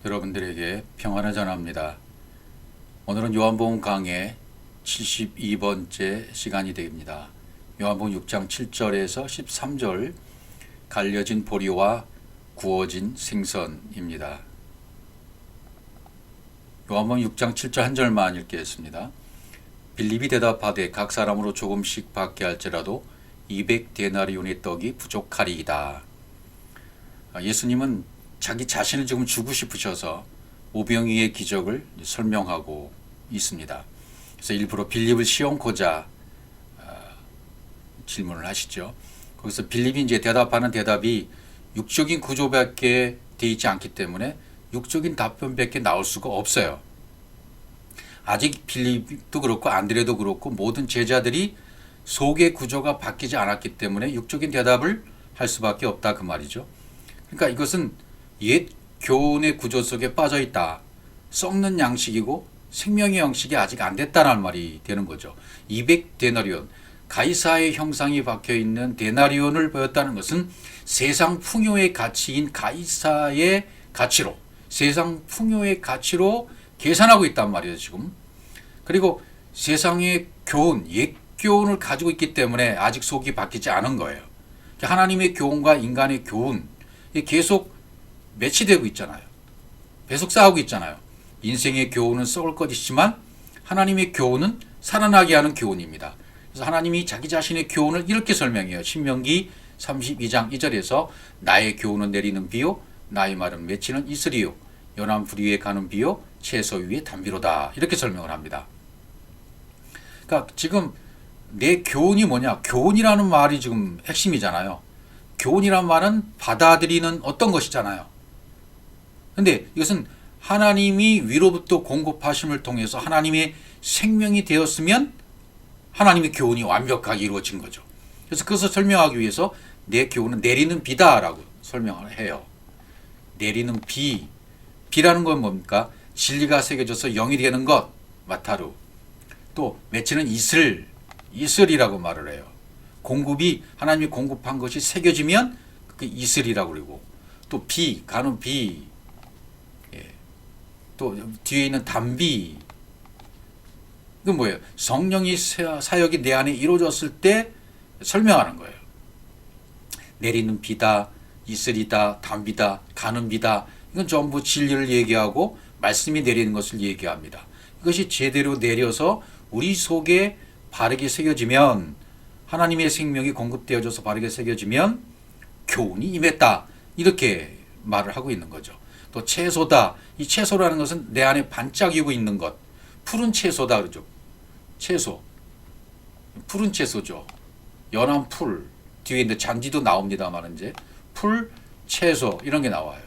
여러분들에게 평안을 전합니다. 오늘은 요한복음 강해 72번째 시간이 됩니다. 요한복음 6장 7절에서 13절 갈려진 보리와 구워진 생선입니다. 요한복음 6장 7절 한 절만 읽겠습니다. 빌립이 대답하되 각 사람으로 조금씩 받게 할지라도 200데나리온의 떡이 부족하리이다. 예수님은 자기 자신을 지금 주고 싶으셔서 오병이의 기적을 설명하고 있습니다. 그래서 일부러 빌립을 시험코자 질문을 하시죠. 거기서 빌립이 이제 대답하는 대답이 육적인 구조밖에 되어 있지 않기 때문에 육적인 답변밖에 나올 수가 없어요. 아직 빌립도 그렇고 안드레도 그렇고 모든 제자들이 속의 구조가 바뀌지 않았기 때문에 육적인 대답을 할 수밖에 없다 그 말이죠. 그러니까 이것은 옛 교훈의 구조 속에 빠져 있다. 썩는 양식이고 생명의 양식이 아직 안 됐다는 말이 되는 거죠. 200데나리온, 가이사의 형상이 박혀 있는 데나리온을 보였다는 것은 세상 풍요의 가치인 가이사의 가치로, 세상 풍요의 가치로 계산하고 있단 말이에요, 지금. 그리고 세상의 교훈, 옛 교훈을 가지고 있기 때문에 아직 속이 바뀌지 않은 거예요. 하나님의 교훈과 인간의 교훈, 계속 매치되고 있잖아요. 계속 싸우고 있잖아요. 인생의 교훈은 썩을 것이지만 하나님의 교훈은 살아나게 하는 교훈입니다. 그래서 하나님이 자기 자신의 교훈을 이렇게 설명해요. 신명기 32장 2절에서 나의 교훈은 내리는 비요 나의 말은 맺히는 이슬이요 연한 불 위에 가는 비요 채소 위에 담비로다. 이렇게 설명을 합니다. 그러니까 지금 내 교훈이 뭐냐? 교훈이라는 말이 지금 핵심이잖아요. 교훈이란 말은 받아들이는 어떤 것이잖아요. 근데 이것은 하나님이 위로부터 공급하심을 통해서 하나님의 생명이 되었으면 하나님의 교훈이 완벽하게 이루어진 거죠. 그래서 그것을 설명하기 위해서 내 교훈은 내리는 비다라고 설명을 해요. 내리는 비. 비라는 건 뭡니까? 진리가 새겨져서 영이 되는 것. 마타루. 또 맺히는 이슬. 이슬이라고 말을 해요. 공급이 하나님이 공급한 것이 새겨지면 그 이슬이라고 그러고 또 비, 가는 비. 또 뒤에 있는 담비. 이건 뭐예요? 성령이 사역이 내 안에 이루어졌을 때 설명하는 거예요. 내리는 비다, 이슬이다, 담비다, 가는 비다. 이건 전부 진리를 얘기하고 말씀이 내리는 것을 얘기합니다. 이것이 제대로 내려서 우리 속에 바르게 새겨지면 하나님의 생명이 공급되어져서 바르게 새겨지면 교훈이 임했다. 이렇게 말을 하고 있는 거죠. 또 채소다. 이 채소라는 것은 내 안에 반짝이고 있는 것. 푸른 채소다 그러죠. 채소. 푸른 채소죠. 연한 풀. 뒤에 있는 잔디도 나옵니다만 이제 풀, 채소 이런 게 나와요.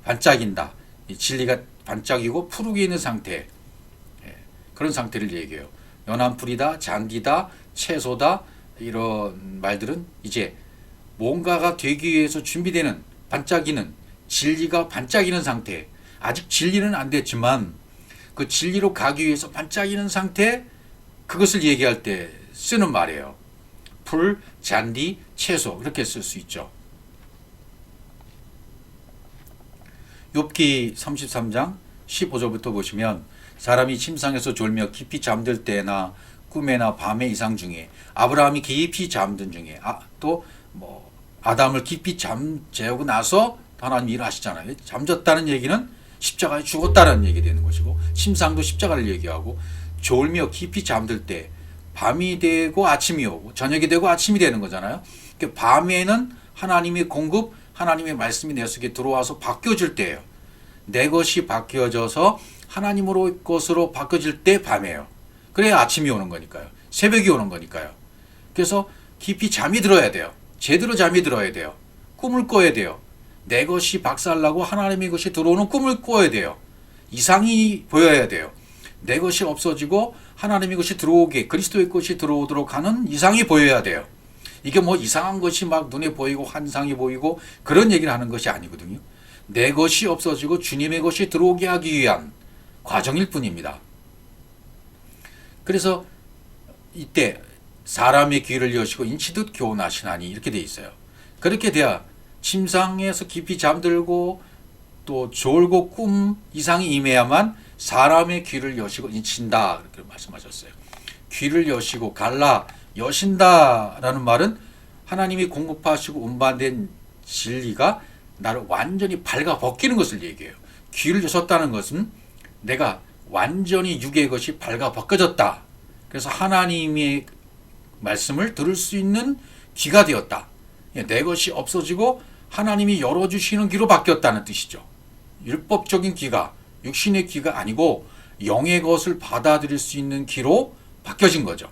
반짝인다. 이 진리가 반짝이고 푸르게 있는 상태. 그런 상태를 얘기해요. 연한 풀이다, 잔디다, 채소다 이런 말들은 이제 뭔가가 되기 위해서 준비되는 반짝이는 진리가 반짝이는 상태. 아직 진리는 안 됐지만 그 진리로 가기 위해서 반짝이는 상태, 그것을 얘기할 때 쓰는 말이에요. 풀, 잔디, 채소 이렇게 쓸 수 있죠. 욥기 33장 15절부터 보시면 사람이 침상에서 졸며 깊이 잠들 때나 꿈에나 밤의 이상 중에 아브라함이 깊이 잠든 중에 또 아담을 깊이 잠재우고 나서 하나님이 일하시잖아요. 잠졌다는 얘기는 십자가에 죽었다는 얘기 되는 것이고 침상도 십자가를 얘기하고 졸며 깊이 잠들 때 밤이 되고 아침이 오고 저녁이 되고 아침이 되는 거잖아요. 그러니까 밤에는 하나님의 공급, 하나님의 말씀이 내 속에 들어와서 바뀌어질 때예요. 내 것이 바뀌어져서 하나님으로 것으로 바뀌어질 때 밤이에요. 그래야 아침이 오는 거니까요. 새벽이 오는 거니까요. 그래서 깊이 잠이 들어야 돼요. 제대로 잠이 들어야 돼요. 꿈을 꿔야 돼요. 내 것이 박살나고 하나님의 것이 들어오는 꿈을 꿔야 돼요. 이상이 보여야 돼요. 내 것이 없어지고 하나님의 것이 들어오게 그리스도의 것이 들어오도록 하는 이상이 보여야 돼요. 이게 뭐 이상한 것이 막 눈에 보이고 환상이 보이고 그런 얘기를 하는 것이 아니거든요. 내 것이 없어지고 주님의 것이 들어오게 하기 위한 과정일 뿐입니다. 그래서 이때 사람의 귀를 여시고 인치듯 교훈하시나니 이렇게 돼 있어요. 그렇게 돼야 침상에서 깊이 잠들고 또 졸고 꿈 이상이 임해야만 사람의 귀를 여시고 인친다 그렇게 말씀하셨어요. 귀를 여시고 갈라 여신다라는 말은 하나님이 공급하시고 운반된 진리가 나를 완전히 발가 벗기는 것을 얘기해요. 귀를 여셨다는 것은 내가 완전히 육의 것이 발가 벗겨졌다. 그래서 하나님의 말씀을 들을 수 있는 귀가 되었다. 내 것이 없어지고 하나님이 열어주시는 귀로 바뀌었다는 뜻이죠. 율법적인 귀가 육신의 귀가 아니고 영의 것을 받아들일 수 있는 귀로 바뀌어진 거죠.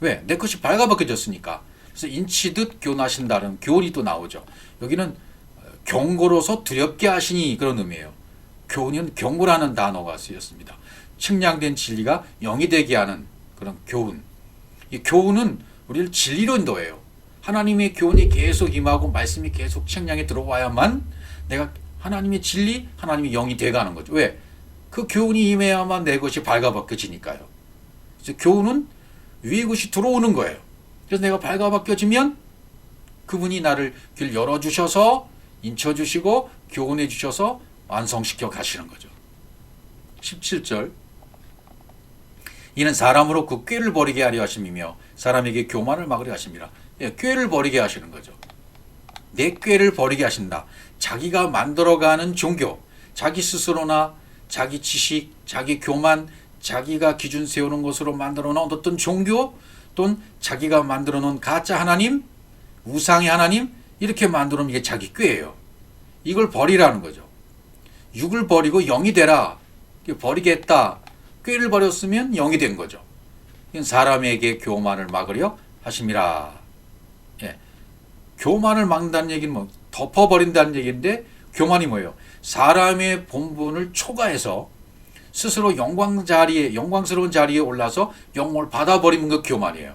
왜? 내 것이 발가 벗겨졌으니까. 그래서 인치듯 교훈하신다는 교훈이 또 나오죠. 여기는 경고로서 두렵게 하시니 그런 의미예요. 교훈은 경고라는 단어가 쓰였습니다. 측량된 진리가 영이 되게 하는 그런 교훈. 이 교훈은 우리를 진리로 인도해요. 하나님의 교훈이 계속 임하고 말씀이 계속 측량에 들어와야만 내가 하나님의 진리, 하나님의 영이 돼가는 거죠. 왜? 그 교훈이 임해야만 내 것이 발가벗겨지니까요. 그래서 교훈은 위의 것이 들어오는 거예요. 그래서 내가 발가벗겨지면 그분이 나를 길 열어주셔서 인쳐주시고 교훈해 주셔서 완성시켜 가시는 거죠. 17절 이는 사람으로 그 꾀를 버리게 하려 하심이며 사람에게 교만을 막으려 하심이라. 꾀를 버리게 하시는 거죠. 내 꾀를 버리게 하신다. 자기가 만들어가는 종교, 자기 스스로나 자기 지식, 자기 교만, 자기가 기준 세우는 것으로 만들어 놓은 어떤 종교 또는 자기가 만들어 놓은 가짜 하나님, 우상의 하나님 이렇게 만들어 놓은 이게 자기 꾀예요. 이걸 버리라는 거죠. 육을 버리고 영이 되라. 버리겠다. 꾀를 버렸으면 영이 된 거죠. 사람에게 교만을 막으려 하심이라. 예. 교만을 막는다는 얘기는 뭐 덮어버린다는 얘기인데 교만이 뭐예요? 사람의 본분을 초과해서 스스로 영광스러운 자리에 올라서 영광을 받아버리는 게 교만이에요.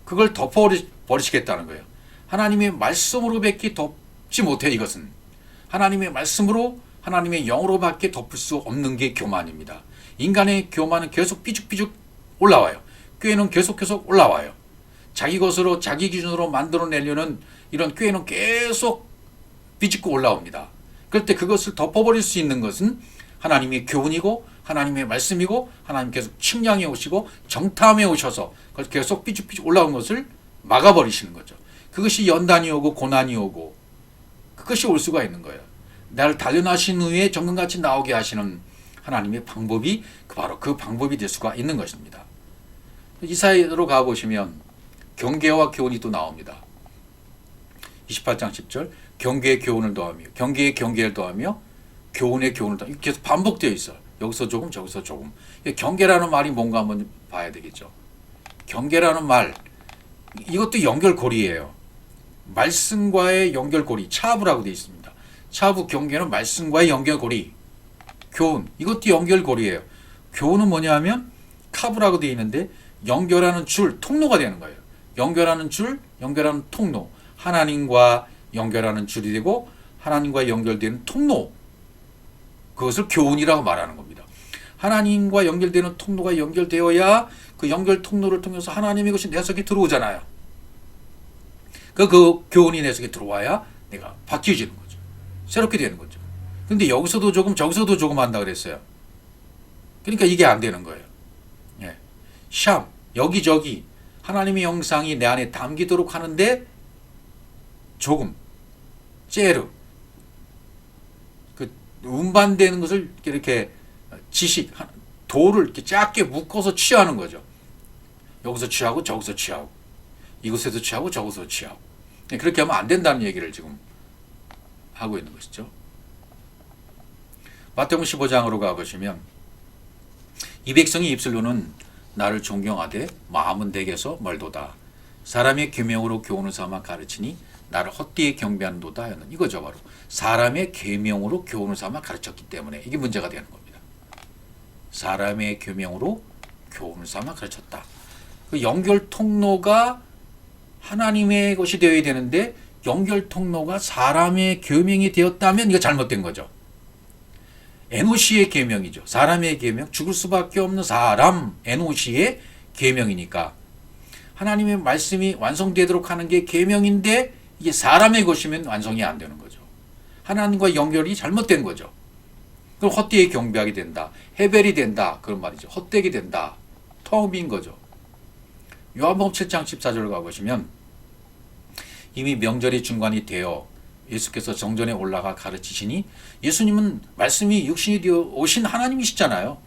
그걸 덮어버리시겠다는 거예요. 하나님의 말씀으로 밖에 덮지 못해 이것은. 하나님의 말씀으로 하나님의 영으로밖에 덮을 수 없는 게 교만입니다. 인간의 교만은 계속 삐죽삐죽 올라와요. 꾀는 계속 올라와요. 자기 것으로 자기 기준으로 만들어내려는 이런 꾀는 계속 비집고 올라옵니다. 그럴 때 그것을 덮어버릴 수 있는 것은 하나님의 교훈이고 하나님의 말씀이고 하나님 계속 측량해 오시고 정탐해 오셔서 계속 삐죽삐죽 올라온 것을 막아버리시는 거죠. 그것이 연단이 오고 고난이 오고 그것이 올 수가 있는 거예요. 나를 단련하신 후에 정금같이 나오게 하시는 하나님의 방법이 바로 그 방법이 될 수가 있는 것입니다. 이사야로 가보시면 경계와 교훈이 또 나옵니다. 28장 10절 경계의 교훈을 더하며 경계의 경계를 더하며 교훈의 교훈을 더하며 계속 반복되어 있어요. 여기서 조금 저기서 조금. 경계라는 말이 뭔가 한번 봐야 되겠죠. 경계라는 말 이것도 연결고리예요. 말씀과의 연결고리 차부라고 되어 있습니다. 차부 경계는 말씀과의 연결고리. 교훈 이것도 연결고리예요. 교훈은 뭐냐 하면 카부라고 되어 있는데 연결하는 줄 통로가 되는 거예요. 연결하는 줄 연결하는 통로 하나님과 연결하는 줄이 되고 하나님과 연결되는 통로 그것을 교훈이라고 말하는 겁니다. 하나님과 연결되는 통로가 연결되어야 그 연결 통로를 통해서 하나님의 것이 내 속에 들어오잖아요. 그 교훈이 내 속에 들어와야 내가 바뀌어지는 거죠. 새롭게 되는 거죠. 근데 여기서도 조금 저기서도 조금 한다 그랬어요. 그러니까 이게 안 되는 거예요. 예. 샴 여기저기 하나님의 영상이 내 안에 담기도록 하는데 조금 째르 그 운반되는 것을 이렇게 지식 도를 이렇게 작게 묶어서 취하는 거죠. 여기서 취하고 저기서 취하고 이곳에서 취하고 저곳에서 취하고 그렇게 하면 안 된다는 얘기를 지금 하고 있는 것이죠. 마태복음 15장으로 가보시면 이 백성이 입술로는 나를 존경하되 마음은 내게서 멀도다. 사람의 계명으로 교훈을 삼아 가르치니 나를 헛되이 경배하는도다 하는 이거죠. 바로 사람의 계명으로 교훈을 삼아 가르쳤기 때문에 이게 문제가 되는 겁니다. 사람의 계명으로 교훈을 삼아 가르쳤다. 그 연결 통로가 하나님의 것이 되어야 되는데 연결 통로가 사람의 계명이 되었다면 이거 잘못된 거죠. 에노시의 계명이죠. 사람의 계명, 죽을 수밖에 없는 사람 에노시의 계명이니까 하나님의 말씀이 완성되도록 하는 게 계명인데 이게 사람의 것이면 완성이 안 되는 거죠. 하나님과 연결이 잘못된 거죠. 그럼 헛되이 경배하게 된다. 해벨이 된다. 그런 말이죠. 헛되게 된다. 텅 빈 거죠. 요한복음 7장 14절을 가보시면 이미 명절이 중간이 되어 예수께서 정전에 올라가 가르치시니 예수님은 말씀이 육신이 되어 오신 하나님이시잖아요.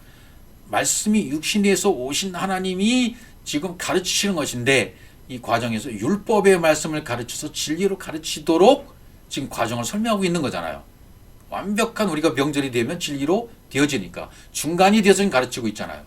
말씀이 육신이 되어서 오신 하나님이 지금 가르치시는 것인데 이 과정에서 율법의 말씀을 가르쳐서 진리로 가르치도록 지금 과정을 설명하고 있는 거잖아요. 완벽한 우리가 명절이 되면 진리로 되어지니까 중간이 되어서 가르치고 있잖아요.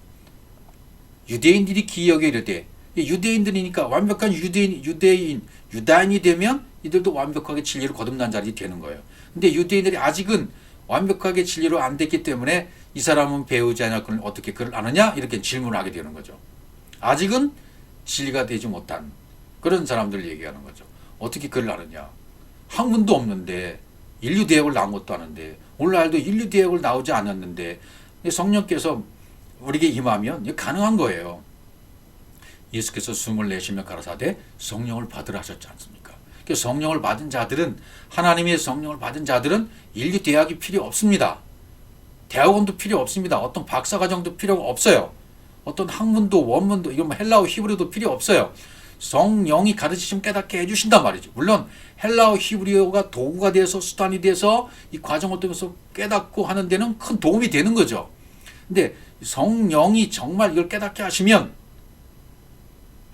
유대인들이 기억에 이르되 유대인들이니까 완벽한 유다인이 되면 이들도 완벽하게 진리로 거듭난 자들이 되는 거예요. 근데 유대인들이 아직은 완벽하게 진리로 안 됐기 때문에 이 사람은 배우지 않아 어떻게 그를 아느냐 이렇게 질문을 하게 되는 거죠. 아직은 진리가 되지 못한 그런 사람들 얘기하는 거죠. 어떻게 그를 아느냐. 학문도 없는데 인류대학을 나온 것도 아는데 오늘날도 인류대학을 나오지 않았는데 성령께서 우리에게 임하면 가능한 거예요. 예수께서 숨을 내쉬며 가라사대 성령을 받으라 하셨지 않습니까? 성령을 받은 자들은 하나님의 성령을 받은 자들은 인류대학이 필요 없습니다. 대학원도 필요 없습니다. 어떤 박사과정도 필요가 없어요. 어떤 학문도 원문도 이건 헬라어 히브리어도 필요 없어요. 성령이 가르치시면 깨닫게 해주신단 말이죠. 물론 헬라어 히브리어가 도구가 돼서 수단이 돼서 이 과정을 통해서 깨닫고 하는 데는 큰 도움이 되는 거죠. 근데 성령이 정말 이걸 깨닫게 하시면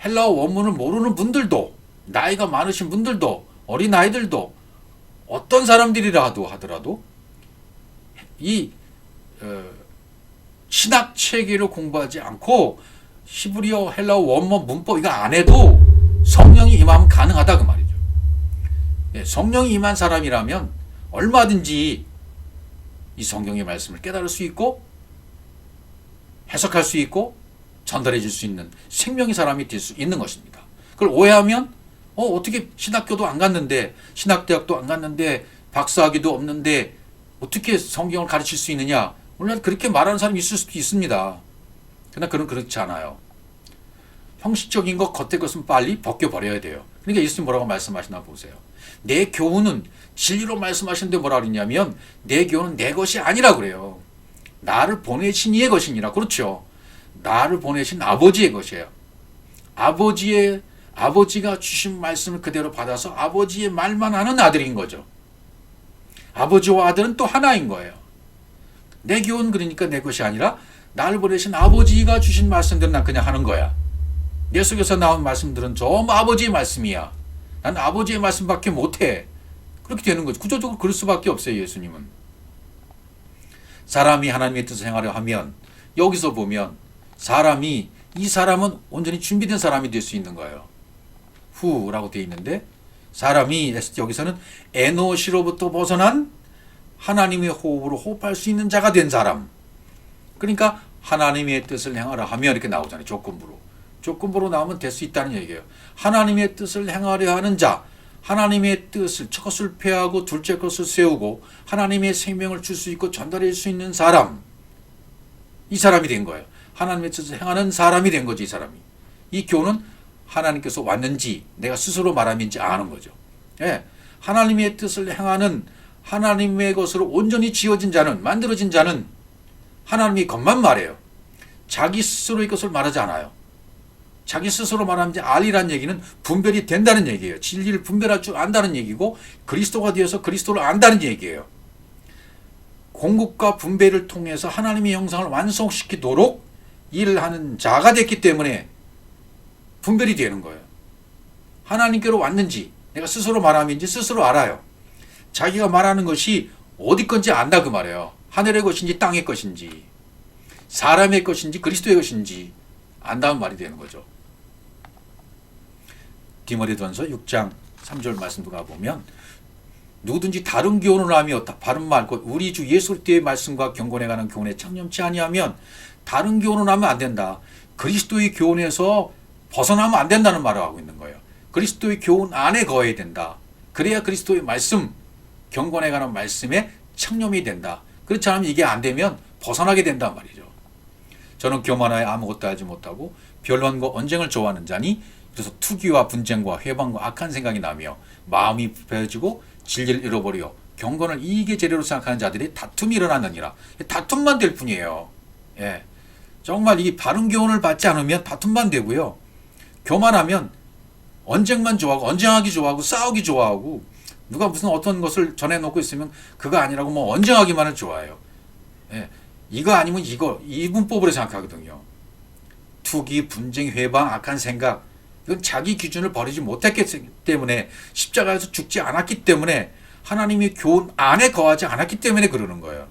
헬라어 원문을 모르는 분들도 나이가 많으신 분들도 어린아이들도 어떤 사람들이라도 하더라도 이 신학 체계를 공부하지 않고 히브리어 헬라어 원문 문법 이거 안 해도 성령이 임하면 가능하다 그 말이죠. 성령이 임한 사람이라면 얼마든지 이 성경의 말씀을 깨달을 수 있고 해석할 수 있고 전달해 줄 수 있는 생명의 사람이 될 수 있는 것입니다. 그걸 오해하면 어떻게 신학교도 안 갔는데 신학대학도 안 갔는데 박사학위도 없는데 어떻게 성경을 가르칠 수 있느냐. 물론 그렇게 말하는 사람이 있을 수도 있습니다. 그러나 그는 그렇지 않아요. 형식적인 것 겉의 것은 빨리 벗겨버려야 돼요. 그러니까 예수님 뭐라고 말씀하시나 보세요. 내 교훈은 진리로 말씀하시는데 뭐라 그러냐면 내 교훈은 내 것이 아니라 그래요. 나를 보내신 이의 것이니라. 그렇죠. 나를 보내신 아버지의 것이에요. 아버지가 주신 말씀을 그대로 받아서 아버지의 말만 하는 아들인 거죠. 아버지와 아들은 또 하나인 거예요. 내 교훈 그러니까 내 것이 아니라 나를 보내신 아버지가 주신 말씀들은 난 그냥 하는 거야. 내 속에서 나온 말씀들은 전부 아버지의 말씀이야. 난 아버지의 말씀밖에 못해. 그렇게 되는 거죠. 구조적으로 그럴 수밖에 없어요. 예수님은. 사람이 하나님의 뜻을 행하려 하면 여기서 보면 이 사람은 온전히 준비된 사람이 될 수 있는 거예요. 후라고 되어 있는데 사람이 여기서는 에노시로부터 벗어난 하나님의 호흡으로 호흡할 수 있는 자가 된 사람. 그러니까 하나님의 뜻을 행하라 하면 이렇게 나오잖아요. 조건부로 나오면 될 수 있다는 얘기예요. 하나님의 뜻을 행하려 하는 자, 하나님의 뜻을 첫 것을 폐하고 둘째 것을 세우고 하나님의 생명을 줄 수 있고 전달할 수 있는 사람. 이 사람이 된 거예요. 하나님의 뜻을 행하는 사람이 된 거지, 이 사람이. 이 교훈은 하나님께서 왔는지 내가 스스로 말함인지 아는 거죠. 예. 하나님의 뜻을 행하는 하나님의 것으로 온전히 지어진 자는, 만들어진 자는 하나님이 것만 말해요. 자기 스스로의 것을 말하지 않아요. 자기 스스로 말하면 이제 알이라는 얘기는 분별이 된다는 얘기예요. 진리를 분별할 줄 안다는 얘기고 그리스도가 되어서 그리스도를 안다는 얘기예요. 공급과 분배를 통해서 하나님의 형상을 완성시키도록 일을 하는 자가 됐기 때문에 분별이 되는 거예요. 하나님께로 왔는지 내가 스스로 말함인지 스스로 알아요. 자기가 말하는 것이 어디 건지 안다 그 말이에요. 하늘의 것인지 땅의 것인지 사람의 것인지 그리스도의 것인지 안다는 말이 되는 거죠. 디모데전서 6장 3절 말씀도 가보면 누구든지 다른 교훈을 하며 바른 말 곧 우리 주 예수 그리스도의 말씀과 경건에 관한 교훈에 창념치 아니하면 다른 교훈을 하면 안 된다. 그리스도의 교훈에서 벗어나면 안 된다는 말을 하고 있는 거예요. 그리스도의 교훈 안에 거해야 된다. 그래야 그리스도의 말씀, 경건에 관한 말씀에 창념이 된다. 그렇지 않으면 이게 안 되면 벗어나게 된단 말이죠. 저는 교만하여 아무것도 알지 못하고 변론과 언쟁을 좋아하는 자니 그래서 투기와 분쟁과 회방과 악한 생각이 나며 마음이 부패해지고 진리를 잃어버려 경건을 이익의 재료로 생각하는 자들이 다툼이 일어나느니라. 다툼만 될 뿐이에요. 예. 정말 이 바른 교훈을 받지 않으면 다툼만 되고요. 교만하면 언쟁만 좋아하고 언쟁하기 좋아하고 싸우기 좋아하고 누가 무슨 어떤 것을 전해놓고 있으면 그거 아니라고 뭐 언쟁하기만을 좋아해요. 예. 이거 아니면 이거 이 문법으로 생각하거든요. 투기, 분쟁, 회방, 악한 생각 이건 자기 기준을 버리지 못했기 때문에 십자가에서 죽지 않았기 때문에 하나님의 교훈 안에 거하지 않았기 때문에 그러는 거예요.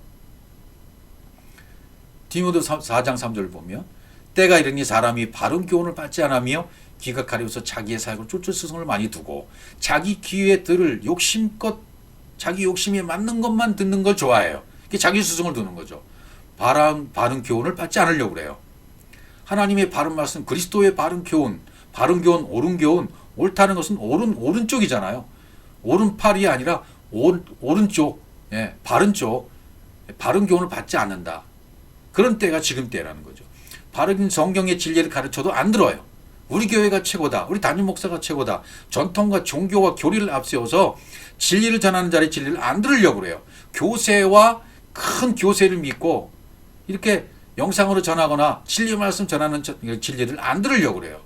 디모데 4장 3절 보면 때가 이르니 사람이 바른 교훈을 받지 않으며 귀가 가려워서 자기의 사역을 쫓을 스승을 많이 두고 자기 귀에 들을 욕심껏 자기 욕심에 맞는 것만 듣는 걸 좋아해요. 자기 스승을 두는 거죠. 바른 교훈을 받지 않으려고 그래요. 하나님의 바른 말씀, 그리스도의 바른 교훈, 옳은 교훈, 옳다는 것은 오른쪽이잖아요. 오른팔이 아니라 오른쪽, 예, 바른 쪽, 바른 교훈을 받지 않는다. 그런 때가 지금 때라는 거죠. 바른 성경의 진리를 가르쳐도 안 들어요. 우리 교회가 최고다. 우리 담임 목사가 최고다. 전통과 종교와 교리를 앞세워서 진리를 전하는 자의 진리를 안 들으려고 그래요. 교세와 큰 교세를 믿고 이렇게 영상으로 전하거나 진리 말씀 전하는 진리를 안 들으려고 그래요.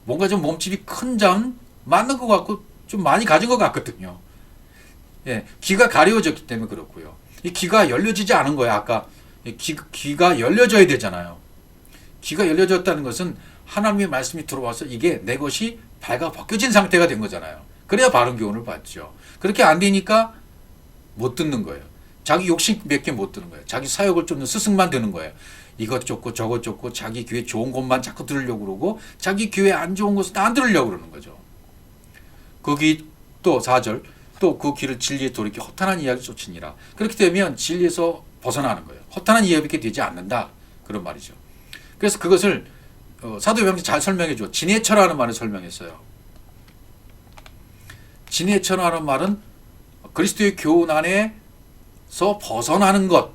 뭔가 좀 몸집이 큰 점 맞는 것 같고 좀 많이 가진 것 같거든요. 예, 귀가 가려워졌기 때문에 그렇고요. 이 귀가 열려지지 않은 거예요. 아까 귀가 열려져야 되잖아요. 귀가 열려졌다는 것은 하나님의 말씀이 들어와서 이게 내 것이 발가 벗겨진 상태가 된 거잖아요. 그래야 바른 교훈을 받죠. 그렇게 안 되니까 못 듣는 거예요. 자기 욕심 몇 개 못 듣는 거예요. 자기 사역을 쫓는 스승만 되는 거예요. 이것 쫓고 저것 쫓고 자기 귀에 좋은 것만 자꾸 들으려고 그러고 자기 귀에 안 좋은 것은 안 들으려고 그러는 거죠. 거기 또 4절 또 그 귀를 진리에 돌이켜 허탄한 이야기 쫓으니라. 그렇게 되면 진리에서 벗어나는 거예요. 허탄한 이야기가 되지 않는다. 그런 말이죠. 그래서 그것을 사도 요한이 잘 설명해 줘. 진해처라는 말을 설명했어요. 진해처라는 말은 그리스도의 교훈 안에서 벗어나는 것,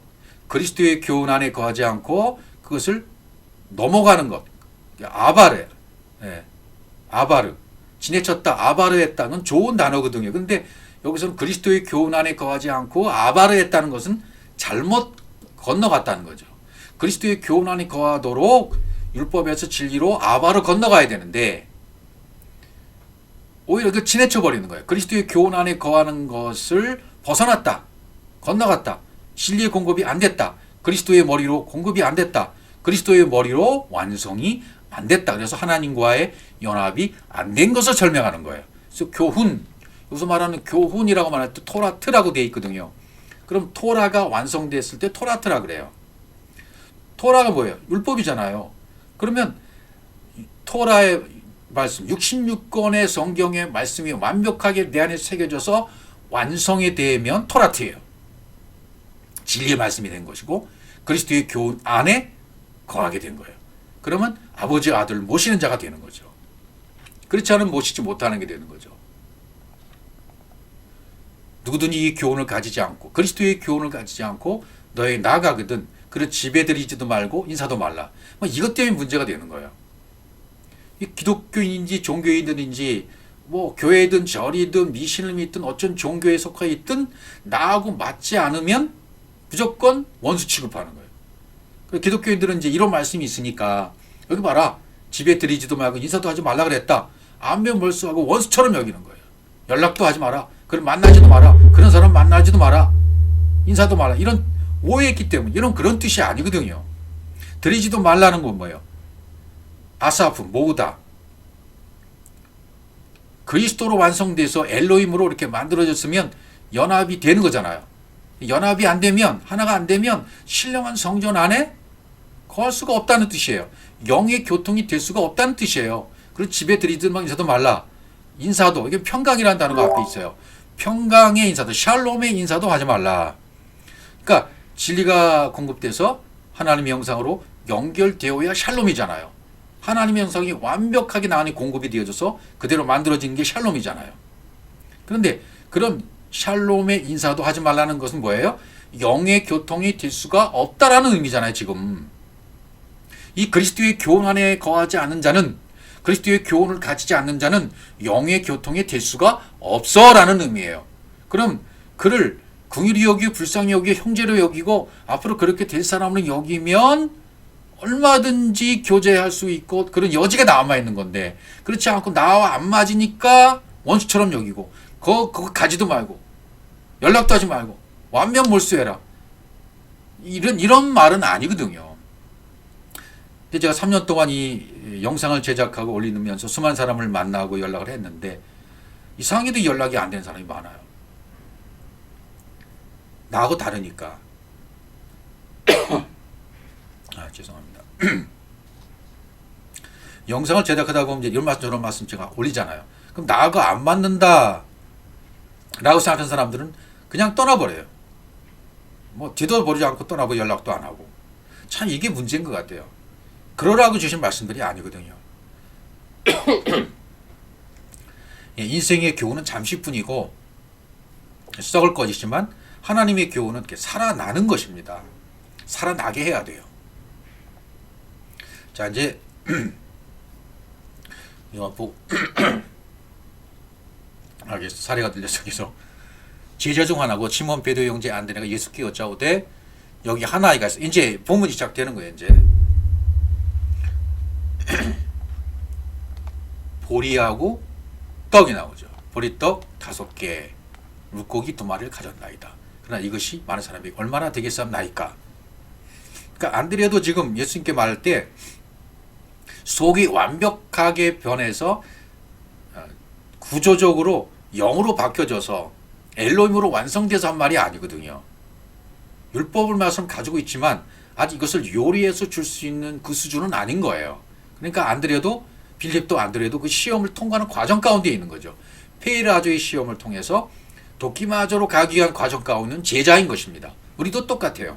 그리스도의 교훈 안에 거하지 않고 그것을 넘어가는 것. 아바르, 예, 아바르, 지내쳤다, 아바르했다는 좋은 단어거든요. 근데 여기서는 그리스도의 교훈 안에 거하지 않고 아바르했다는 것은 잘못 건너갔다는 거죠. 그리스도의 교훈 안에 거하도록 율법에서 진리로 아바르 건너가야 되는데 오히려 그 지내쳐 버리는 거예요. 그리스도의 교훈 안에 거하는 것을 벗어났다, 건너갔다, 진리의 공급이 안 됐다, 그리스도의 머리로 공급이 안 됐다, 그리스도의 머리로 완성이 안 됐다. 그래서 하나님과의 연합이 안 된 것을 설명하는 거예요. 그래서 교훈, 여기서 말하는 교훈이라고 말할 때 토라트라고 되어 있거든요. 그럼 토라가 완성됐을 때 토라트라 그래요. 토라가 뭐예요? 율법이잖아요. 그러면 토라의 말씀, 66권의 성경의 말씀이 완벽하게 내 안에 새겨져서 완성이 되면 토라트예요. 진리의 말씀이 된 것이고 그리스도의 교훈 안에 거하게 된 거예요. 그러면 아버지 아들 모시는 자가 되는 거죠. 그렇지 않으면 모시지 못하는 게 되는 거죠. 누구든지 이 교훈을 가지지 않고 그리스도의 교훈을 가지지 않고 너에게 나아가거든 그를 지배드리지도 말고 인사도 말라. 이것 때문에 문제가 되는 거예요. 이 기독교인인지 종교인들인지 뭐 교회든 절이든 미신을 믿든 어쩐 종교에 속해 있든 나하고 맞지 않으면 무조건 원수 취급하는 거예요. 기독교인들은 이제 이런 말씀이 있으니까 여기 봐라, 지배드리지도 말고 인사도 하지 말라 그랬다. 안면벌수하고 원수처럼 여기는 거예요. 연락도 하지 마라. 그럼 만나지도 마라. 그런 사람 만나지도 마라. 인사도 마라. 이런 오해했기 때문에 이런 그런 뜻이 아니거든요. 드리지도 말라는 건 뭐예요? 아사프, 모으다. 그리스도로 완성돼서 엘로힘으로 이렇게 만들어졌으면 연합이 되는 거잖아요. 연합이 안 되면, 하나가 안 되면 신령한 성전 안에 거할 수가 없다는 뜻이에요. 영의 교통이 될 수가 없다는 뜻이에요. 그리고 집에 들이든 인사도 말라. 인사도, 이게 평강이라는 단어가 앞에 있어요. 평강의 인사도, 샬롬의 인사도 하지 말라. 그러니까 진리가 공급돼서 하나님의 형상으로 연결되어야 샬롬이잖아요. 하나님의 형상이 완벽하게 나 안에 공급이 되어져서 그대로 만들어지는 게 샬롬이잖아요. 그런데 그런 샬롬의 인사도 하지 말라는 것은 뭐예요? 영의 교통이 될 수가 없다라는 의미잖아요, 지금. 이 그리스도의 교훈 안에 거하지 않는 자는, 그리스도의 교훈을 가지지 않는 자는 영의 교통이 될 수가 없어라는 의미예요. 그럼 그를 긍휼히 여기고 불쌍히 여기고 형제로 여기고 앞으로 그렇게 될 사람을 여기면 얼마든지 교제할 수 있고 그런 여지가 남아 있는 건데, 그렇지 않고 나와 안 맞으니까 원수처럼 여기고 그거 가지도 말고 연락도 하지 말고 완면 몰수해라, 이런 말은 아니거든요. 근데 제가 3년 동안 이 영상을 제작하고 올리면서 수많은 사람을 만나고 연락을 했는데 이상하게도 연락이 안 되는 사람이 많아요. 나하고 다르니까. 죄송합니다. 영상을 제작하다 보면 이제 이런 말씀 저런 말씀 제가 올리잖아요. 그럼 나하고 안 맞는다 라고 생각하는 사람들은 그냥 떠나버려요. 뭐 뒤도 보지 않고 떠나고 연락도 안 하고. 참 이게 문제인 것 같아요. 그러라고 주신 말씀들이 아니거든요. 인생의 교훈은 잠시뿐이고 썩을 것이지만 하나님의 교훈은 이렇게 살아나는 것입니다. 살아나게 해야 돼요. 자, 이제 사례가 들려서 여기서 제자 중 하나고 시몬 베드로 형제 안드레가 예수께 여짜오되 여기 한 아이가 있어. 이제 본문이 시작되는 거예요. 이제 보리하고 떡이 나오죠. 보리떡 5개, 물고기 2마리를 가졌나이다. 그러나 이것이 많은 사람이 얼마나 되겠사옵나이까. 그러니까 안드레도 지금 예수님께 말할 때 속이 완벽하게 변해서 구조적으로 영으로 바뀌어져서 엘로힘으로 완성돼서 한 말이 아니거든요. 율법을 말씀 가지고 있지만 아직 이것을 요리해서 줄 수 있는 그 수준은 아닌 거예요. 그러니까 안드레도 빌립도 안드레도 그 시험을 통과하는 과정 가운데 있는 거죠. 페이라조의 시험을 통해서 도키마저로 가기 위한 과정 가운데는 제자인 것입니다. 우리도 똑같아요.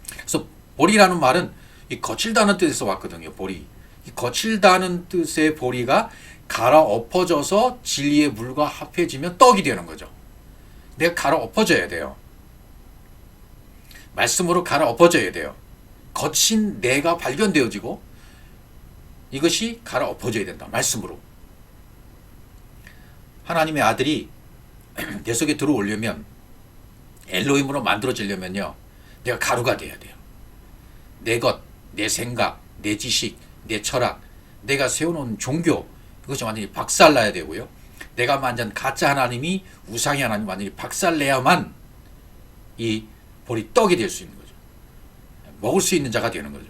그래서 보리라는 말은 이 거칠다는 뜻에서 왔거든요. 보리. 이 거칠다는 뜻의 보리가 갈아 엎어져서 진리의 물과 합해지면 떡이 되는 거죠. 내가 갈아 엎어져야 돼요. 말씀으로 갈아 엎어져야 돼요. 거친 내가 발견되어지고 이것이 갈아 엎어져야 된다. 말씀으로. 하나님의 아들이 내 속에 들어오려면 엘로힘으로 만들어지려면요. 내가 가루가 돼야 돼요. 내 것, 내 생각, 내 지식, 내 철학, 내가 세워놓은 종교, 그것이 완전히 박살나야 되고요. 내가 만든 가짜 하나님이 우상의 하나님 완전히 박살내야만 이 보리 떡이 될 수 있는 거죠. 먹을 수 있는 자가 되는 거죠.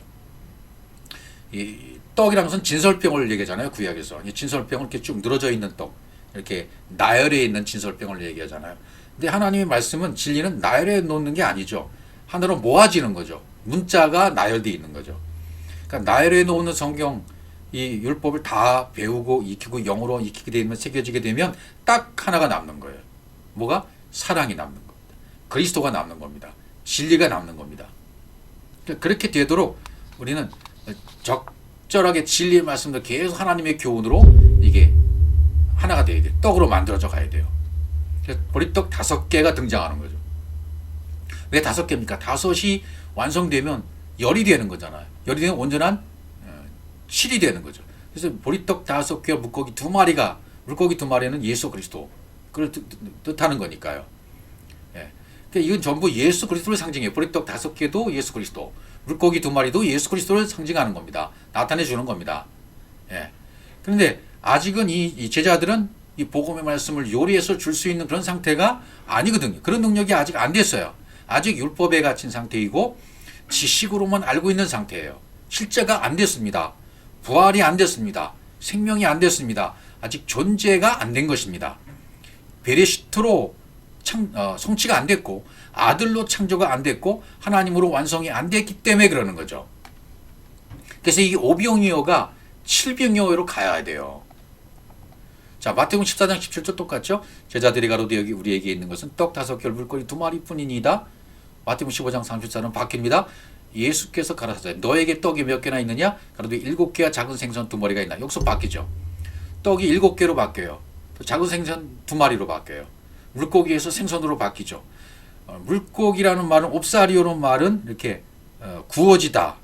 이 떡이라는 것은 진설병을 얘기하잖아요. 구약에서. 이 진설병은 이렇게 쭉 늘어져 있는 떡, 이렇게 나열에 있는 진설병을 얘기하잖아요. 근데 하나님의 말씀은 진리는 나열에 놓는 게 아니죠. 하나로 모아지는 거죠. 문자가 나열되어 있는 거죠. 그러니까 나열에 놓는 성경, 이 율법을 다 배우고 익히고 영어로 익히게 되면 새겨지게 되면 딱 하나가 남는 거예요. 뭐가? 사랑이 남는 겁니다. 그리스도가 남는 겁니다. 진리가 남는 겁니다. 그렇게 되도록 우리는 적절하게 진리의 말씀을 계속 하나님의 교훈으로 이게 하나가 돼야 돼요. 떡으로 만들어져 가야 돼요. 보리떡 5개가 등장하는 거죠. 왜 5개입니까? 5이 완성되면 열이 되는 거잖아요. 열이 되면 온전한 실이 되는 거죠. 그래서 보리떡 5개와 물고기 2마리가, 물고기 2마리는 예수 그리스도, 그걸 뜻하는 거니까요. 예. 그러니까 이건 전부 예수 그리스도를 상징해요. 보리떡 5개도 예수 그리스도, 물고기 2마리도 예수 그리스도를 상징하는 겁니다. 나타내 주는 겁니다. 예. 그런데 아직은 이 제자들은 이 복음의 말씀을 요리해서 줄 수 있는 그런 상태가 아니거든요. 그런 능력이 아직 안 됐어요. 아직 율법에 갇힌 상태이고 지식으로만 알고 있는 상태예요. 실제가 안 됐습니다. 부활이 안 됐습니다. 생명이 안 됐습니다. 아직 존재가 안 된 것입니다. 베레시트로 성취가 안 됐고 아들로 창조가 안 됐고 하나님으로 완성이 안 됐기 때문에 그러는 거죠. 그래서 이 오병이어가 7병이어로 가야 돼요. 자, 마태복음 14장 17절 똑같죠? 제자들이 가로되 여기 우리에게 있는 것은 떡 5개, 물고기 2마리뿐이니이다. 마태복음 15장 34절은 바뀝니다. 예수께서 가라사대 너에게 떡이 몇 개나 있느냐? 가로되 7개와 작은 생선 2마리가 있나? 여기서 바뀌죠. 떡이 7개로 바뀌어요. 또 작은 생선 2마리로 바뀌어요. 물고기에서 생선으로 바뀌죠. 물고기라는 말은 옵사리오는 말은 이렇게 구워지다,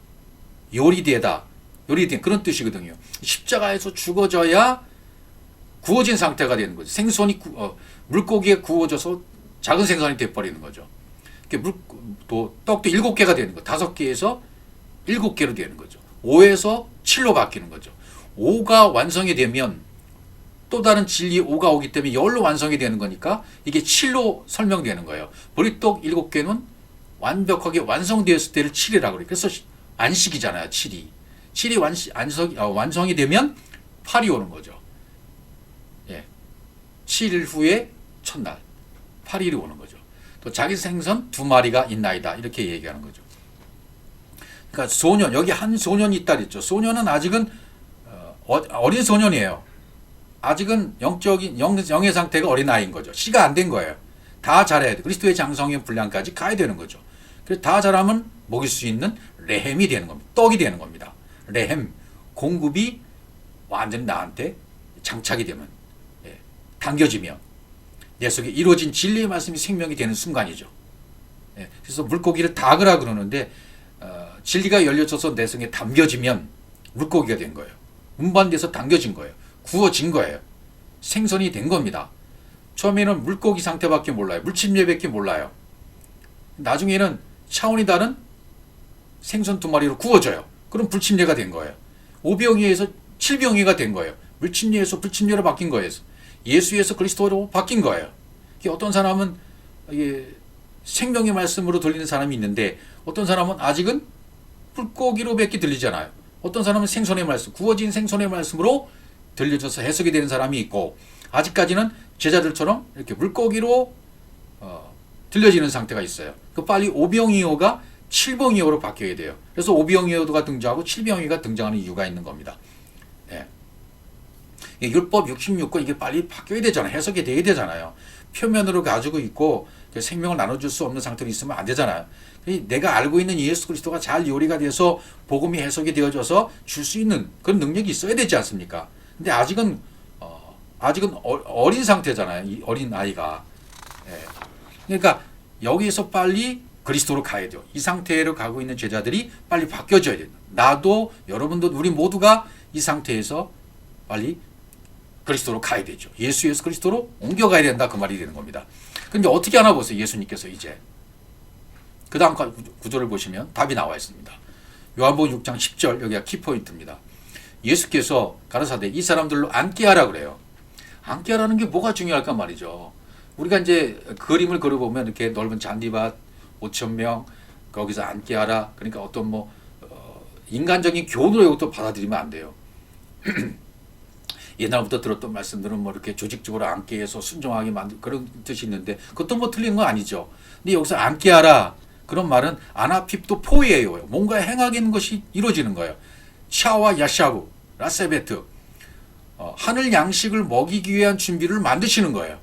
요리되다, 요리된 그런 뜻이거든요. 십자가에서 죽어져야 구워진 상태가 되는 거죠. 생선이 물고기에 구워져서 작은 생선이 돼버리는 거죠. 또 떡도 7개가 되는 거, 5개에서 7개로 되는 거죠. 5에서 7로 바뀌는 거죠. 5가 완성이 되면 또 다른 진리 5가 오기 때문에 10로 완성이 되는 거니까 이게 7로 설명되는 거예요. 보리떡 7개는 완벽하게 완성되었을 때를 7이라고 그래요. 그래서 안식이잖아요. 7이 완성이 되면 8이 오는 거죠. 예. 7일 후에 첫날 8일이 오는 거죠. 또 자기 생선 2마리가 있나이다 이렇게 얘기하는 거죠. 그러니까 소년, 여기 한 소년이 있다 그랬죠. 소년은 아직은 어린 소년이에요. 아직은 영의 상태가 어린아이인 거죠. 씨가 안 된 거예요. 다 자라야 돼. 그리스도의 장성의 분량까지 가야 되는 거죠. 그래서 다 자라면 먹일 수 있는 레헴이 되는 겁니다. 떡이 되는 겁니다. 레헴, 공급이 완전히 나한테 장착이 되면, 당겨지면 내 속에 이루어진 진리의 말씀이 생명이 되는 순간이죠. 그래서 물고기를 닭으라 그러는데 진리가 열려져서 내 속에 담겨지면 물고기가 된 거예요. 운반돼서 당겨진 거예요. 구워진 거예요. 생선이 된 겁니다. 처음에는 물고기 상태밖에 몰라요. 물침례밖에 몰라요. 나중에는 차원이 다른 생선 2마리로 구워져요. 그럼 불침례가 된 거예요. 오병이에서 7병이가 된 거예요. 물침례에서 불침례로 바뀐 거예요. 예수에서 그리스도로 바뀐 거예요. 어떤 사람은 생명의 말씀으로 들리는 사람이 있는데 어떤 사람은 아직은 물고기로밖에 들리잖아요. 어떤 사람은 생선의 말씀, 구워진 생선의 말씀으로 들려져서 해석이 되는 사람이 있고 아직까지는 제자들처럼 이렇게 물고기로 들려지는 상태가 있어요. 빨리 오병이어가 7병이어로 바뀌어야 돼요. 그래서 오병이어가 등장하고 7병이어가 등장하는 이유가 있는 겁니다. 율법 66권 이게 빨리 바뀌어야 되잖아요. 해석이 돼야 되잖아요. 표면으로 가지고 있고 생명을 나눠줄 수 없는 상태로 있으면 안 되잖아요. 내가 알고 있는 예수 그리스도가 잘 요리가 돼서 복음이 해석이 되어져서 줄 수 있는 그런 능력이 있어야 되지 않습니까? 근데 아직은 어린 상태잖아요. 이 어린 아이가. 그러니까 여기서 빨리 그리스도로 가야 돼요. 이 상태로 가고 있는 제자들이 빨리 바뀌어져야 돼요. 나도 여러분도 우리 모두가 이 상태에서 빨리 그리스도로 가야 되죠. 예수 그리스도로 옮겨가야 된다 그 말이 되는 겁니다. 근데 어떻게 하나 보세요. 예수님께서 이제 그 다음 구조를 보시면 답이 나와 있습니다. 요한복음 6장 10절 여기가 키포인트입니다. 예수께서 가라사대 이 사람들로 앉게 하라 그래요. 앉게 하라는 게 뭐가 중요할까 말이죠. 우리가 이제 그림을 그려보면 이렇게 넓은 잔디밭 5,000명 거기서 앉게 하라. 그러니까 어떤 인간적인 교훈으로 이것도 받아들이면 안 돼요. 옛날부터 들었던 말씀들은 이렇게 조직적으로 앉게 해서 순종하게 만들 그런 뜻이 있는데 그것도 틀린 건 아니죠. 근데 여기서 앉게 하라 그런 말은 아나핍도 포예요. 뭔가 행하는 것이 이루어지는 거예요. 샤와 야샤구 라세베트 하늘 양식을 먹이기 위한 준비를 만드시는 거예요.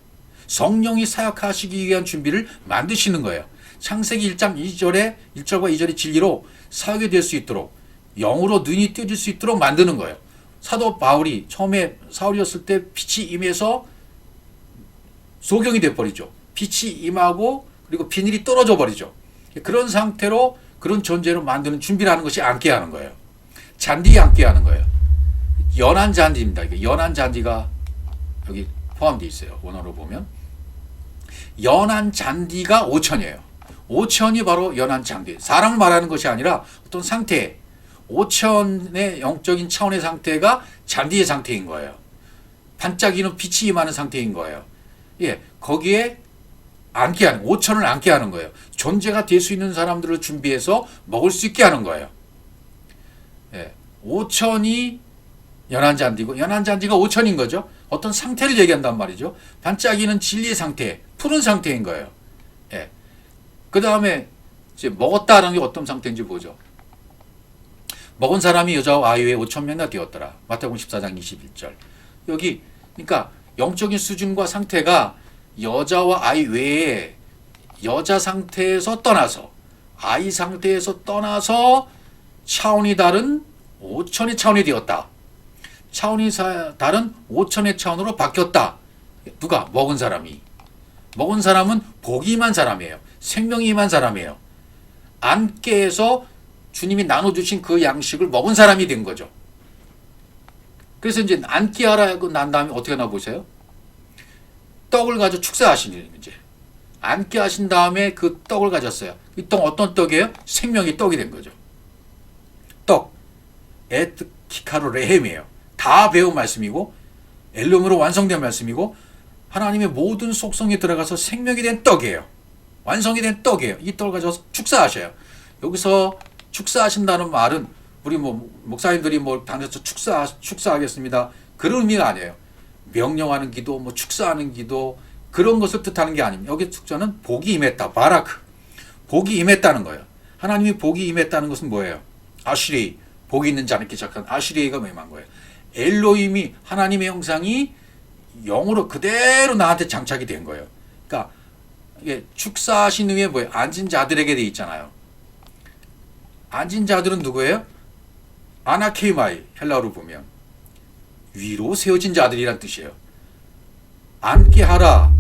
성령이 사역하시기 위한 준비를 만드시는 거예요. 창세기 1장 2절과 2절의 진리로 사역이 될 수 있도록 영으로 눈이 띄어질 수 있도록 만드는 거예요. 사도 바울이 처음에 사울이었을 때 빛이 임해서 소경이 돼버리죠. 빛이 임하고 그리고 비늘이 떨어져 버리죠. 그런 상태로 그런 존재로 만드는 준비를 하는 것이 앉게 하는 거예요. 잔디에 앉게 하는 거예요. 연한 잔디입니다. 이게 연한 잔디가 여기 포함되어 있어요. 원어로 보면 연한 잔디가 5천이에요. 5천이 바로 연한 잔디. 사람을 말하는 것이 아니라 어떤 상태 5천의 영적인 차원의 상태가 잔디의 상태인 거예요. 반짝이는 빛이 임하는 상태인 거예요. 거기에 앉게 하는 5천을 앉게 하는 거예요. 존재가 될 수 있는 사람들을 준비해서 먹을 수 있게 하는 거예요. 5천이 연한 잔디고 연한 잔디가 5천인 거죠. 어떤 상태를 얘기한단 말이죠. 반짝이는 진리의 상태, 푸른 상태인 거예요. 그 다음에 이제 먹었다라는 게 어떤 상태인지 보죠. 먹은 사람이 여자와 아이 외에 5,000명이나 되었더라. 마태복음 14장 21절. 여기 그러니까 영적인 수준과 상태가 여자와 아이 외에 여자 상태에서 떠나서 아이 상태에서 떠나서 차원이 다른 5천의 차원이 되었다. 차원이 다른 5천의 차원으로 바뀌었다. 누가? 먹은 사람이. 먹은 사람은 복이 임한 사람이에요. 생명이 임한 사람이에요. 앉게 해서 주님이 나눠주신 그 양식을 먹은 사람이 된 거죠. 그래서 이제 앉게 하라고 난 다음에 어떻게 하나 보세요? 떡을 가지고 축사하시는 이제 앉게 하신 다음에 그 떡을 가졌어요. 이 떡 어떤 떡이에요? 생명의 떡이 된 거죠. 떡, 에트 키카로 레헴이에요. 다 배운 말씀이고 엘롬으로 완성된 말씀이고 하나님의 모든 속성에 들어가서 생명이 된 떡이에요. 완성이 된 떡이에요. 이 떡을 가져서 축사하셔요. 여기서 축사하신다는 말은 우리 목사님들이 당에서 축사하겠습니다. 그런 의미가 아니에요. 명령하는 기도, 축사하는 기도 그런 것을 뜻하는 게 아닙니다. 여기 축사는 복이 임했다. 바라크. 복이 임했다는 거예요. 하나님이 복이 임했다는 것은 뭐예요? 아시레이. 복이 있는 자님께 시작한 아시레이가 임한 거예요. 엘로힘이 하나님의 형상이 영으로 그대로 나한테 장착이 된 거예요. 그러니까 이게 축사하신 후에 뭐예요? 앉은 자들에게 돼 있잖아요. 앉은 자들은 누구예요? 아나케이마이 헬라어로 보면 위로 세워진 자들이란 뜻이에요. 앉게 하라.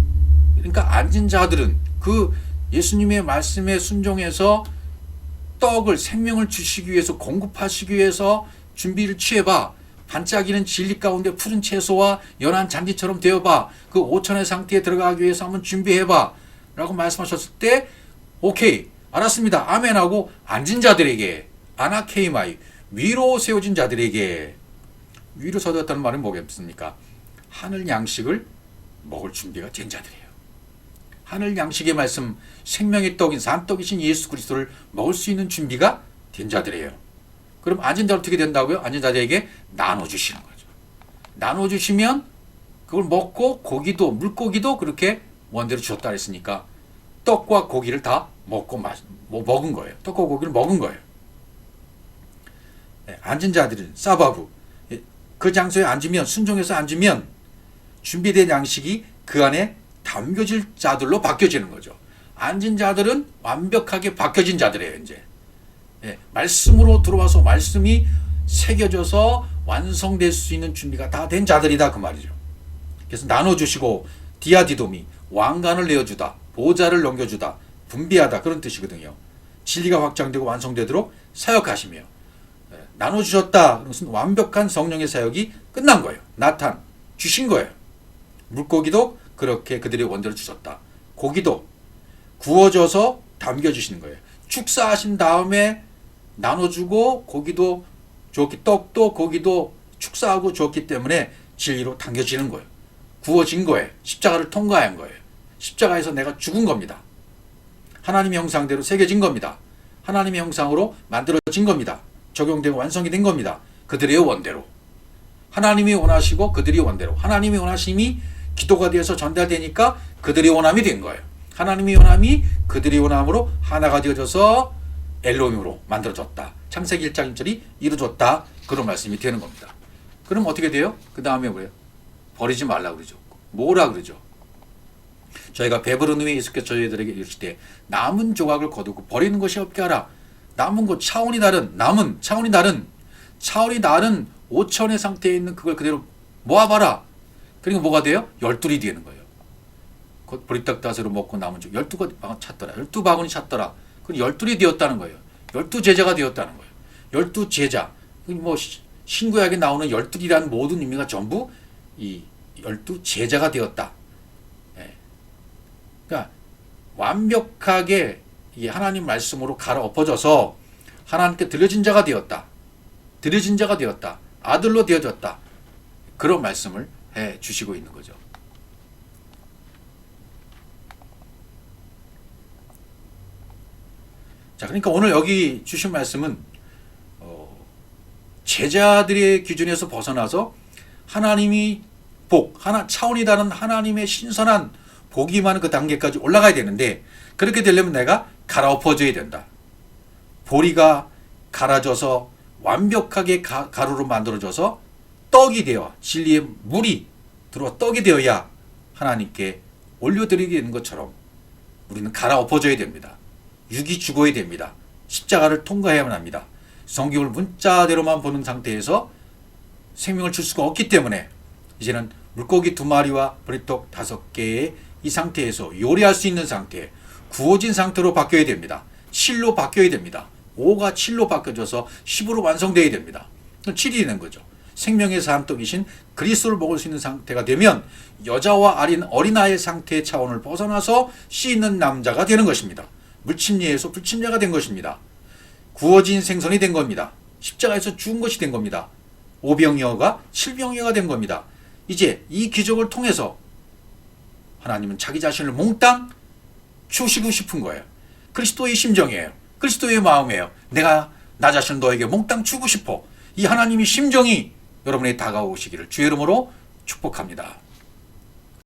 그러니까 앉은 자들은 그 예수님의 말씀에 순종해서 떡을 생명을 주시기 위해서 공급하시기 위해서 준비를 취해봐. 반짝이는 진리 가운데 푸른 채소와 연한 잔디처럼 되어봐. 그 5천의 상태에 들어가기 위해서 한번 준비해봐. 라고 말씀하셨을 때 오케이 알았습니다. 아멘 하고 앉은 자들에게 아나케이마이 위로 세워진 자들에게 위로 서두었다는 말은 뭐겠습니까? 하늘 양식을 먹을 준비가 된 자들이에요. 하늘 양식의 말씀 생명의 떡인 산떡이신 예수 그리스도를 먹을 수 있는 준비가 된 자들이에요. 그럼 앉은 자 어떻게 된다고요? 앉은 자들에게 나눠주시는 거죠. 나눠주시면 그걸 먹고 고기도 물고기도 그렇게 원대로 주셨다 그랬으니까 떡과 고기를 다 먹은 거예요. 떡과 고기를 먹은 거예요. 네, 앉은 자들은 사바부 그 장소에 앉으면 순종해서 앉으면 준비된 양식이 그 안에 담겨질 자들로 바뀌어지는 거죠. 앉은 자들은 완벽하게 바뀌어진 자들이에요. 이제 말씀으로 들어와서 말씀이 새겨져서 완성될 수 있는 준비가 다 된 자들이다 그 말이죠. 그래서 나눠주시고 디아디도미 왕관을 내어주다 보좌를 넘겨주다 분비하다 그런 뜻이거든요. 진리가 확장되고 완성되도록 사역하시며 나눠주셨다. 그것은 완벽한 성령의 사역이 끝난 거예요. 나탄 주신 거예요. 물고기도 그렇게 그들의 원대로 주셨다. 고기도 구워져서 담겨주시는 거예요. 축사하신 다음에 나눠주고 고기도 주었기 떡도 고기도 축사하고 주었기 때문에 진리로 당겨지는 거예요. 구워진 거예요. 십자가를 통과한 거예요. 십자가에서 내가 죽은 겁니다. 하나님의 형상대로 새겨진 겁니다. 하나님의 형상으로 만들어진 겁니다. 적용되고 완성이 된 겁니다. 그들의 원대로. 하나님이 원하시고 그들이 원대로. 하나님의 원하심이 기도가 되어서 전달되니까 그들의 원함이 된 거예요. 하나님의 원함이 그들의 원함으로 하나가 되어져서 엘로힘으로 만들어졌다. 창세기 1장 1절이 이루어졌다. 그런 말씀이 되는 겁니다. 그럼 어떻게 돼요? 그 다음에 뭐예요? 버리지 말라 그러죠. 뭐라 그러죠? 저희가 배부른 후에 예수께서 저희들에게 이르실 때 남은 조각을 거두고 버리는 것이 없게 하라. 남은 것 차원이 다른 차원이 다른 5천의 상태에 있는 그걸 그대로 모아봐라. 그러니까 뭐가 돼요? 12이 되는 거예요. 보리떡다스로 먹고 남은 쪽 12가 찾더라. 12바구니 찾더라. 그럼 12이 되었다는 거예요. 12제자가 되었다는 거예요. 12제자. 신구약에 나오는 12이라는 모든 의미가 전부 이 12제자가 되었다. 그러니까 완벽하게 이 하나님 말씀으로 갈아엎어져서 하나님께 드려진 자가 되었다. 드려진 자가 되었다. 아들로 되어졌다. 그런 말씀을 해 주시고 있는 거죠. 자, 그러니까 오늘 여기 주신 말씀은 제자들의 기준에서 벗어나서 하나님이 차원이 다른 하나님의 신선한 복이 많은 그 단계까지 올라가야 되는데 그렇게 되려면 내가 갈아엎어져야 된다. 보리가 갈아져서 완벽하게 가루로 만들어져서 떡이 되어 진리의 물이 들어와 떡이 되어야 하나님께 올려드리게 되는 것처럼 우리는 갈아엎어져야 됩니다. 육이 죽어야 됩니다. 십자가를 통과해야만 합니다. 성경을 문자대로만 보는 상태에서 생명을 줄 수가 없기 때문에 이제는 물고기 2마리와 보리떡 5개의 이 상태에서 요리할 수 있는 상태, 구워진 상태로 바뀌어야 됩니다. 7로 바뀌어야 됩니다. 5가 7로 바뀌어져서 10으로 완성되어야 됩니다. 7이 되는 거죠. 생명의 산떡이신 그리스도를 먹을 수 있는 상태가 되면 여자와 어린아이의 상태의 차원을 벗어나서 씨 있는 남자가 되는 것입니다. 물침례에서 불침례가 된 것입니다. 구워진 생선이 된 겁니다. 십자가에서 죽은 것이 된 겁니다. 오병이어가 칠병이어가 된 겁니다. 이제 이 기적을 통해서 하나님은 자기 자신을 몽땅 주시고 싶은 거예요. 그리스도의 심정이에요. 그리스도의 마음이에요. 내가 나 자신을 너에게 몽땅 주고 싶어. 이 하나님의 심정이 여러분에게 다가오시기를 주의 이름으로 축복합니다.